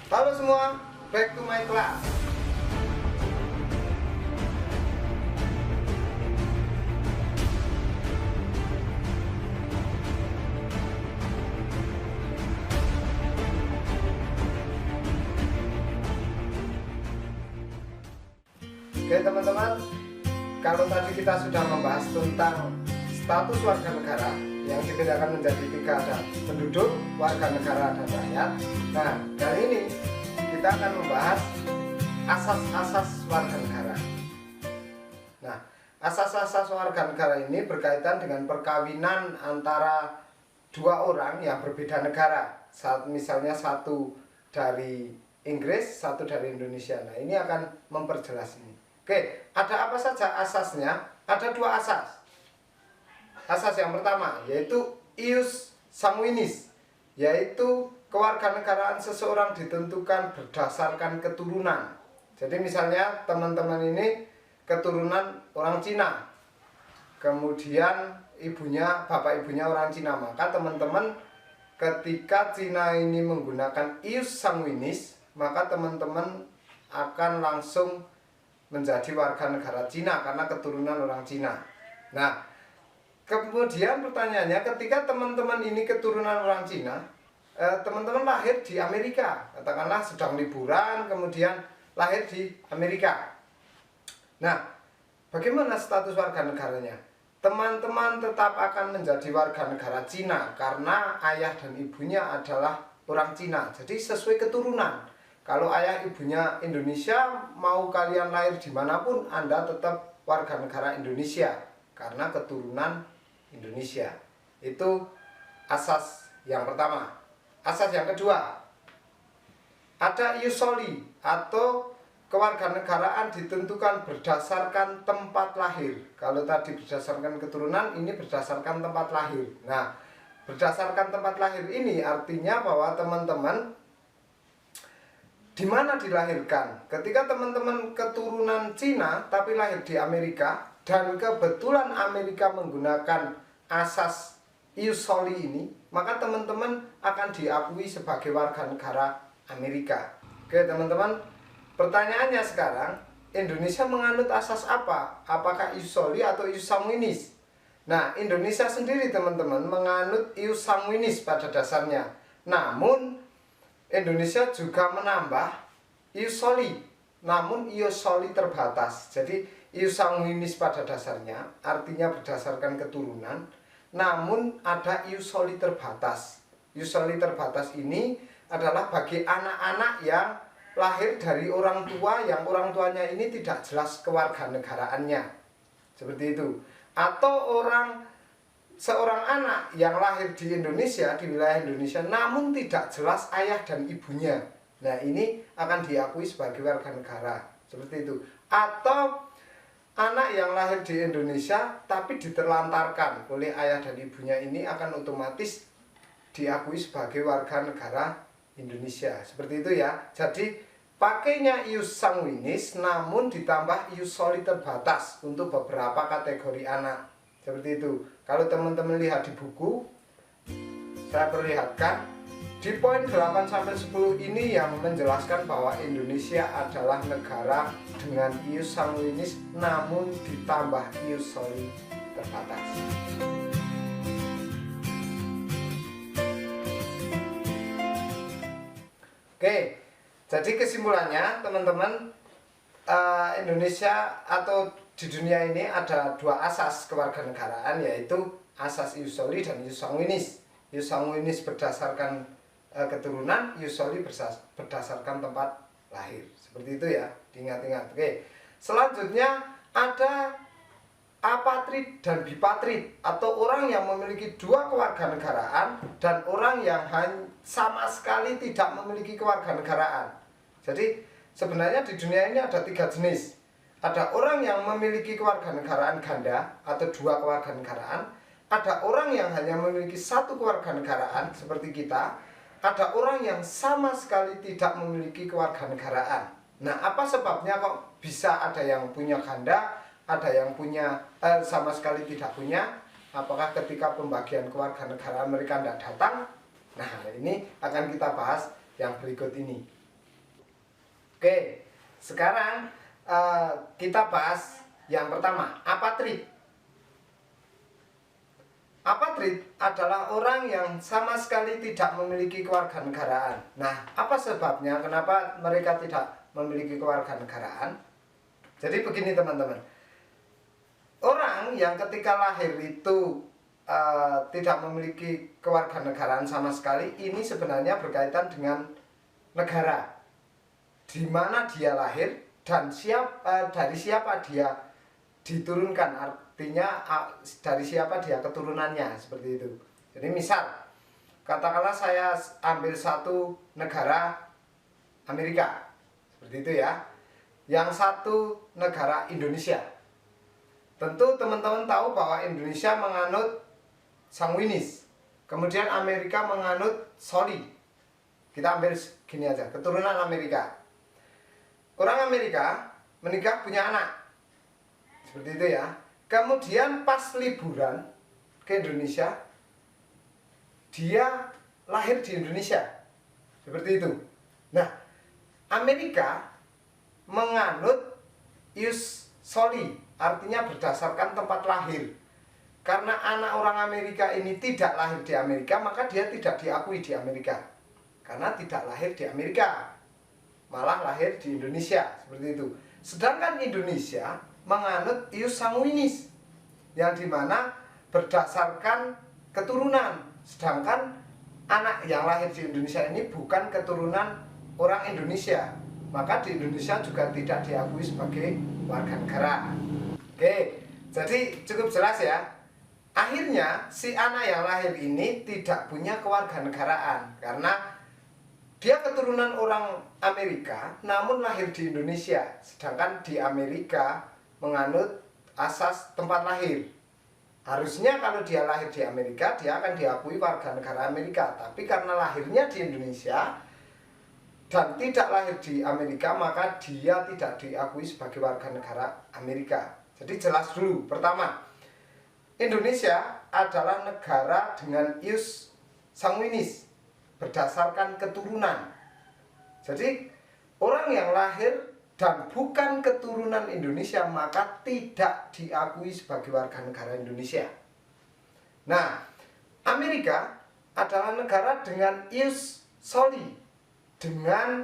Halo semua, back to my class. Oke teman-teman, kalau tadi kita sudah membahas tentang status warga negara yang dibedakan menjadi 3, ada penduduk, warga negara, dan rakyat. Nah, kali ini kita akan membahas asas-asas warga negara. Nah, asas-asas warga negara ini berkaitan dengan perkawinan antara dua orang yang berbeda negara. Misalnya satu dari Inggris, satu dari Indonesia. Nah, ini akan memperjelas ini. Oke, ada apa saja asasnya? Ada 2 asas. Asas yang pertama yaitu ius sanguinis, yaitu kewarganegaraan seseorang ditentukan berdasarkan keturunan. Jadi misalnya teman-teman ini keturunan orang Cina, kemudian bapak ibunya orang Cina, maka teman-teman ketika Cina ini menggunakan ius sanguinis, maka teman-teman akan langsung menjadi warga negara Cina karena keturunan orang Cina. Nah, kemudian pertanyaannya, ketika teman-teman ini keturunan orang Cina, teman-teman lahir di Amerika, katakanlah sedang liburan, kemudian lahir di Amerika. Nah, bagaimana status warga negaranya? Teman-teman tetap akan menjadi warga negara Cina karena ayah dan ibunya adalah orang Cina. Jadi sesuai keturunan. Kalau ayah ibunya Indonesia, mau kalian lahir dimanapun, Anda tetap warga negara Indonesia karena keturunan Indonesia. Itu asas yang pertama. Asas yang kedua, ada ius soli atau kewarganegaraan ditentukan berdasarkan tempat lahir. Kalau tadi berdasarkan keturunan, ini berdasarkan tempat lahir. Nah, berdasarkan tempat lahir ini artinya bahwa teman-teman di mana dilahirkan. Ketika teman-teman keturunan Cina tapi lahir di Amerika, dan kebetulan Amerika menggunakan asas ius soli ini, maka teman-teman akan diakui sebagai warga negara Amerika. Oke teman-teman, pertanyaannya sekarang, Indonesia menganut asas apa? Apakah ius soli atau ius sanguinis? Nah, Indonesia sendiri teman-teman menganut ius sanguinis pada dasarnya. Namun Indonesia juga menambah ius soli, namun ius soli terbatas. Jadi ius sanguinis pada dasarnya artinya berdasarkan keturunan, namun ada ius soli terbatas. Ius soli terbatas ini adalah bagi anak-anak yang lahir dari orang tua yang orang tuanya ini tidak jelas kewarganegaraannya, seperti itu. Atau seorang anak yang lahir di Indonesia, di wilayah Indonesia, namun tidak jelas ayah dan ibunya. Nah, ini akan diakui sebagai warga negara, seperti itu. Atau anak yang lahir di Indonesia tapi diterlantarkan oleh ayah dan ibunya, ini akan otomatis diakui sebagai warga negara Indonesia, seperti itu ya. Jadi pakainya ius sanguinis namun ditambah ius soli terbatas untuk beberapa kategori anak, seperti itu. Kalau teman-teman lihat di buku, saya perlihatkan di poin 8-10 ini yang menjelaskan bahwa Indonesia adalah negara dengan ius sanguinis namun ditambah ius soli terbatas. Oke, jadi kesimpulannya teman-teman, Indonesia atau di dunia ini ada 2 asas kewarganegaraan, yaitu asas ius soli dan ius sanguinis. Ius sanguinis berdasarkan keturunan, ius soli berdasarkan tempat lahir. Seperti itu ya, diingat-ingat. Oke. Selanjutnya ada apatrid dan bipatrid, atau orang yang memiliki 2 kewarganegaraan dan orang yang sama sekali tidak memiliki kewarganegaraan. Jadi sebenarnya di dunia ini ada 3 jenis. Ada orang yang memiliki kewarganegaraan ganda atau 2 kewarganegaraan, ada orang yang hanya memiliki 1 kewarganegaraan seperti kita, ada orang yang sama sekali tidak memiliki kewarganegaraan. Nah, apa sebabnya kok bisa ada yang punya ganda, ada yang punya sama sekali tidak punya? Apakah ketika pembagian kewarganegaraan mereka tidak datang? Nah, ini akan kita bahas yang berikut ini. Oke, sekarang kita bahas yang pertama, apatrid. Apatrid adalah orang yang sama sekali tidak memiliki kewarganegaraan. Nah, apa sebabnya kenapa mereka tidak memiliki kewarganegaraan? Jadi begini teman-teman, orang yang ketika lahir itu tidak memiliki kewarganegaraan sama sekali, ini sebenarnya berkaitan dengan negara di mana dia lahir dan dari siapa dia diturunkan, artinya dari siapa dia keturunannya, seperti itu. Jadi misal, katakanlah saya ambil satu negara Amerika, seperti itu ya. Yang satu negara Indonesia. Tentu teman-teman tahu bahwa Indonesia menganut sanguinis, kemudian Amerika menganut soli. Kita ambil gini aja, keturunan Amerika. Orang Amerika menikah punya anak, seperti itu ya. Kemudian pas liburan ke Indonesia, dia lahir di Indonesia, seperti itu. Nah, Amerika menganut ius soli, artinya berdasarkan tempat lahir. Karena anak orang Amerika ini tidak lahir di Amerika, maka dia tidak diakui di Amerika. Karena tidak lahir di Amerika, malah lahir di Indonesia, seperti itu. Sedangkan Indonesia menganut ius sanguinis, yang dimana berdasarkan keturunan. Sedangkan anak yang lahir di Indonesia ini bukan keturunan orang Indonesia, maka di Indonesia juga tidak diakui sebagai warga negara. Oke, jadi cukup jelas ya. Akhirnya si anak yang lahir ini tidak punya kewarganegaraan karena dia keturunan orang Amerika namun lahir di Indonesia. Sedangkan di Amerika menganut asas tempat lahir. Harusnya kalau dia lahir di Amerika, dia akan diakui warga negara Amerika. Tapi karena lahirnya di Indonesia dan tidak lahir di Amerika, maka dia tidak diakui sebagai warga negara Amerika. Jadi jelas dulu, pertama, Indonesia adalah negara dengan ius sanguinis, berdasarkan keturunan. Jadi orang yang lahir dan bukan keturunan Indonesia maka tidak diakui sebagai warga negara Indonesia. Nah, Amerika adalah negara dengan ius soli, dengan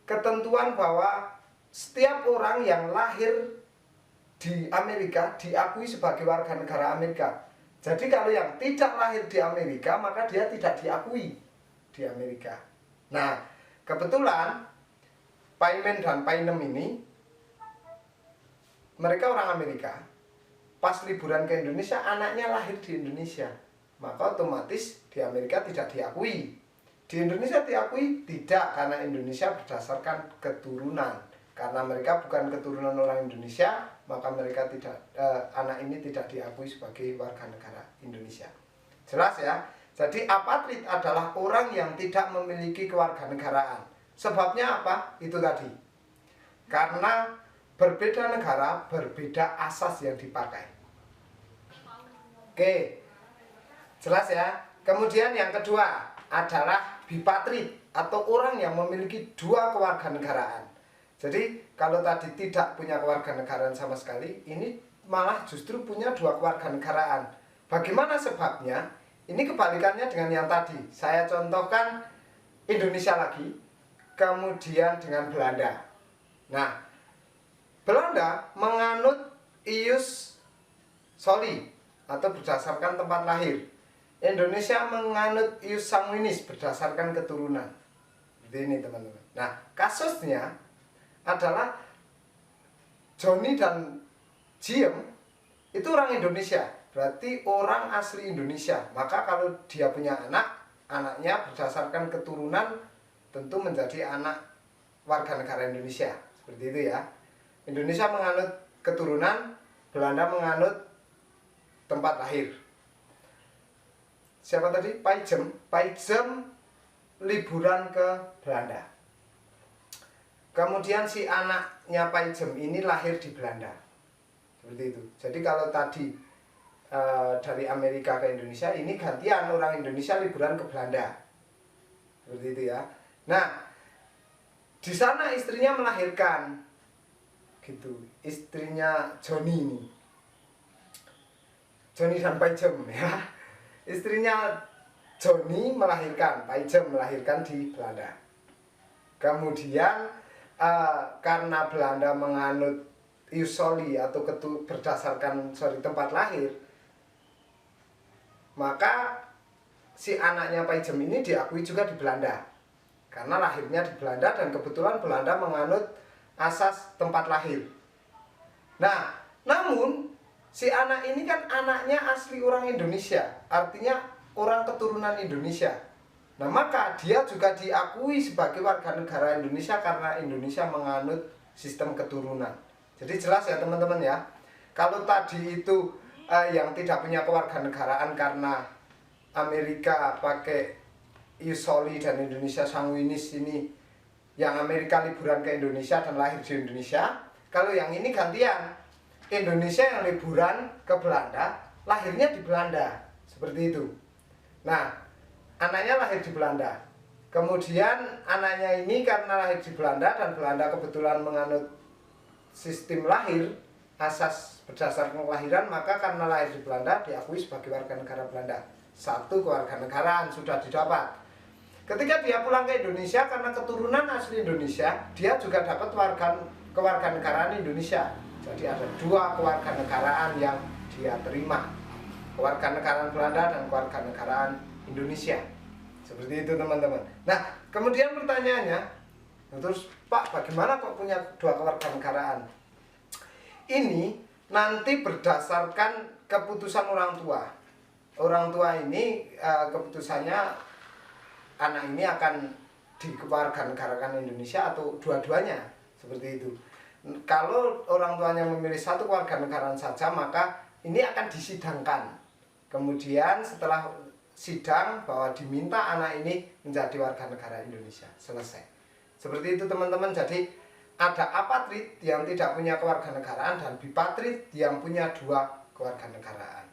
ketentuan bahwa setiap orang yang lahir di Amerika diakui sebagai warga negara Amerika. Jadi kalau yang tidak lahir di Amerika maka dia tidak diakui di Amerika. Nah, kebetulan Paimen dan Painem ini mereka orang Amerika. Pas liburan ke Indonesia, anaknya lahir di Indonesia, maka otomatis di Amerika tidak diakui. Di Indonesia diakui? Tidak, karena Indonesia berdasarkan keturunan. Karena mereka bukan keturunan orang Indonesia, maka mereka anak ini tidak diakui sebagai warga negara Indonesia. Jelas ya? Jadi apatrid adalah orang yang tidak memiliki kewarganegaraan. Sebabnya apa? Itu tadi. Karena berbeda negara, berbeda asas yang dipakai. Oke, jelas ya? Kemudian yang kedua adalah bipatrid atau orang yang memiliki dua kewarganegaraan. Jadi kalau tadi tidak punya kewarganegaraan sama sekali, ini malah justru punya dua kewarganegaraan. Bagaimana sebabnya? Ini kebalikannya dengan yang tadi. Saya contohkan Indonesia lagi, kemudian dengan Belanda. Nah, Belanda menganut ius soli atau berdasarkan tempat lahir. Indonesia menganut ius sanguinis berdasarkan keturunan. Ini teman-teman. Nah, kasusnya adalah Johnny dan Jiem itu orang Indonesia, berarti orang asli Indonesia. Maka kalau dia punya anak, anaknya berdasarkan keturunan tentu menjadi anak warga negara Indonesia. Seperti itu ya. Indonesia menganut keturunan, Belanda menganut tempat lahir. Siapa tadi? Paijem liburan ke Belanda. Kemudian si anaknya Paijem ini lahir di Belanda. Seperti itu. Jadi kalau tadi dari Amerika ke Indonesia, ini gantian orang Indonesia liburan ke Belanda. Seperti itu ya. Nah, Di sana istrinya melahirkan, gitu. Istrinya Johnny ini, Johnny dan Paijem ya. Istrinya Johnny melahirkan, Paijem melahirkan di Belanda. Kemudian karena Belanda menganut iusoli atau berdasarkan tempat lahir, maka si anaknya Paijem ini diakui juga di Belanda karena lahirnya di Belanda dan kebetulan Belanda menganut asas tempat lahir. Nah, namun si anak ini kan anaknya asli orang Indonesia, artinya orang keturunan Indonesia. Nah, maka dia juga diakui sebagai warga negara Indonesia karena Indonesia menganut sistem keturunan. Jadi jelas ya teman-teman ya. Kalau tadi itu yang tidak punya kewarganegaraan karena Amerika pakai iusoli dan Indonesia sanguinis ini, yang Amerika liburan ke Indonesia dan lahir di Indonesia. Kalau yang ini gantian, Indonesia yang liburan ke Belanda, lahirnya di Belanda, seperti itu. Nah, anaknya lahir di Belanda. Kemudian anaknya ini karena lahir di Belanda dan Belanda kebetulan menganut sistem lahir, asas berdasarkan kelahiran, maka karena lahir di Belanda diakui sebagai warga negara Belanda. Satu kewarganegaraan sudah didapat. Ketika dia pulang ke Indonesia karena keturunan asli Indonesia, dia juga dapat kewarganegaraan Indonesia. Jadi ada dua kewarganegaraan yang dia terima, kewarganegaraan Belanda dan kewarganegaraan Indonesia. Seperti itu teman-teman. Nah, kemudian pertanyaannya, terus Pak, bagaimana kok punya dua kewarganegaraan? Ini nanti berdasarkan keputusan orang tua. Orang tua ini keputusannya anak ini akan dikewarganegarakan Indonesia atau dua-duanya, seperti itu. Kalau orang tuanya memilih satu kewarganegaraan saja, maka ini akan disidangkan. Kemudian setelah sidang bahwa diminta anak ini menjadi warga negara Indonesia, selesai. Seperti itu teman-teman. Jadi ada apatrid yang tidak punya kewarganegaraan dan bipatrid yang punya dua kewarganegaraan.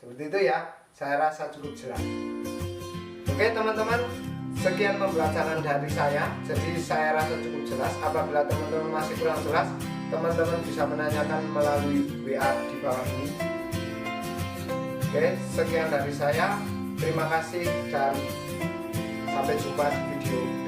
Seperti itu ya, saya rasa cukup jelas. Oke teman-teman, sekian pembelajaran dari saya. Jadi saya rasa cukup jelas. Apabila teman-teman masih kurang jelas, teman-teman bisa menanyakan melalui WA di bawah ini. Oke, sekian dari saya. Terima kasih dan sampai jumpa di video